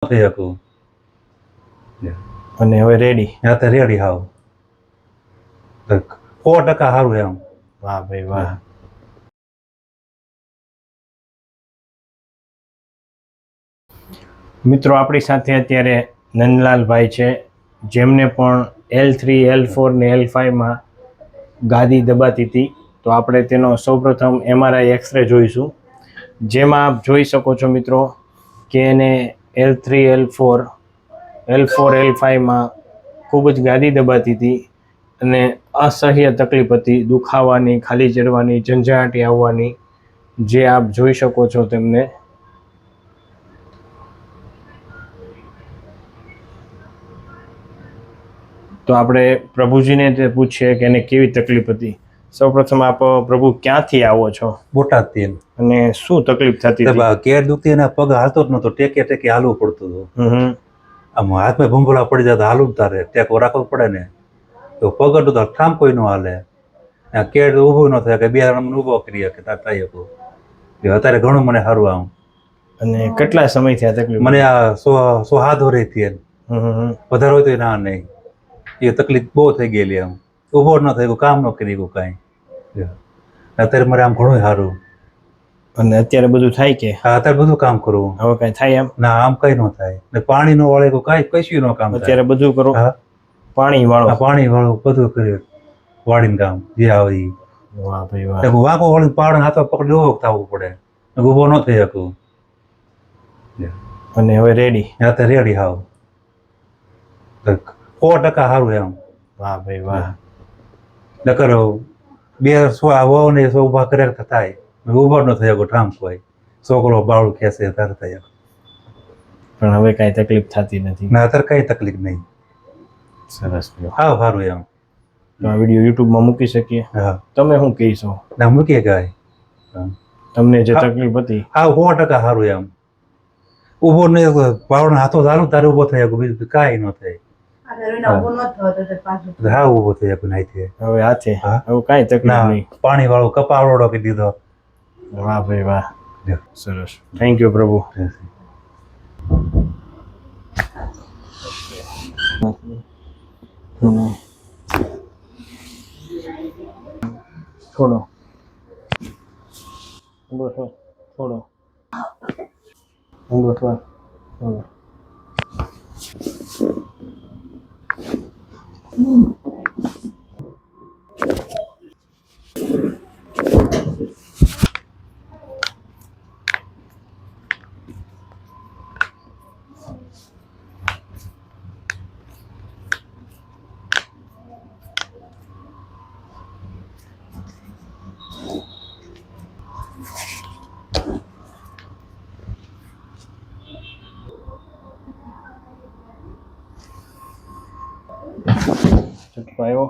થઈ શકું. અને હવે રેડી? હા તો રેડી હાવ 100% સારું એમ. વાહ ભાઈ વાહ. મિત્રો આપણી સાથે અત્યારે નંદલાલભાઈ છે, જેમને પણ L3 L4 ને L5માં ગાદી દબાતી હતી. તો આપણે તેનો સૌપ્રથમ MRI એક્સરે જોઈશું, જેમાં આપ જોઈ શકો છો મિત્રો કે એને L3 L4 L5માં ખૂબ જ ગાદી દબાતી હતી અને અસહ્ય તકલીફ હતી, દુખાવાની, ખાલી ચડવાની, ઝંઝાટી આવવાની, જે આપ જોઈ શકો છો તેમને. તો આપણે પ્રભુજીને તે પૂછીએ કે એને કેવી તકલીફ હતી. સૌપ્રથમ આપ પ્રભુ ક્યાંથી આવો છો બોટાદથી. અને શું તકલીફ થતી હતી? કેર દુખતી અને પગ હાલતો જ નતો, ટેકે ટેકે હાલવું પડતું હતું. આમ હાથમાં ભંભોળા પડી જતા, હાલવું તારે ટેકો રાખવો પડે ને. તો પગ હતું તો ઠામ કોઈ ન હાલે, કેર ઊભું ન થાય કે બે ઊભો કરી શકે થાય હતું. અત્યારે ઘણું મને સારું આમ. અને કેટલા સમયથી આ તકલીફ? મને આ 107 વર્ષથી. વધારે હોય તો ના નહીં, એ તકલીફ બહુ થઈ ગયેલી. આમ ઊભો ન થાય, કામ ન કરી કાંઈ. અત્યારે મારે આમ ઘણું સારું. અને અત્યારે બધું થાય કે? હા અત્યારે બધું કામ કરવું. હવે કઈ થાય એમ? ના આમ કઈ ન થાય ને, પાણી નો વાળે તો કશું ન કામ. અત્યારે બધું કરો? હા પાણી વાળો? પાણી વાળું બધું કર્યું, વાળીને કામ જે આવે એ. વાહ ભાઈ વાહ. વાંકો વાળીને પાવડે હાથો પકડી ઉભો થવું પડે, ઊભો ન થઈ શકું. અને હવે રેડી? હા તો રેડી હાવ 100% સારું એમ. વાહ ભાઈ વાહ. નકર બે આવો ને ઉભા કરે થાય, ઉભો ન થઈ શકો ઠામ કોઈ. છોકરો બાવળું ખેંચે ત્યારે થાય. પણ હવે કઈ તકલીફ થતી નથી? ના અત્યારે કઈ તકલીફ નહીં. સરસ. હાવ સારું એમ. તો આ વિડીયો યુટ્યુબમાં મૂકી શકીએ? હા. તમે શું કહીશો? ના મૂકીએ કાંઈ. તમને જે તકલીફ હતી? હા 100% સારું એમ. ઊભો નહીં, પાવડો હાથો ચાલુ તારે ઊભો થઈ શકું, બીજું કાંઈ ન થાય. હા ઊભો થઈ શકું નાઈથી. હવે હાથે? હવે કાંઈ તકલીફ નહીં? પાણી વાળો કપાવડો કરી દીધો. વાહ ભાઈ વાહ. સરસ. થેન્ક યુ પ્રભુ. છોડો છોડો છોડો. ચટકો આવ્યો?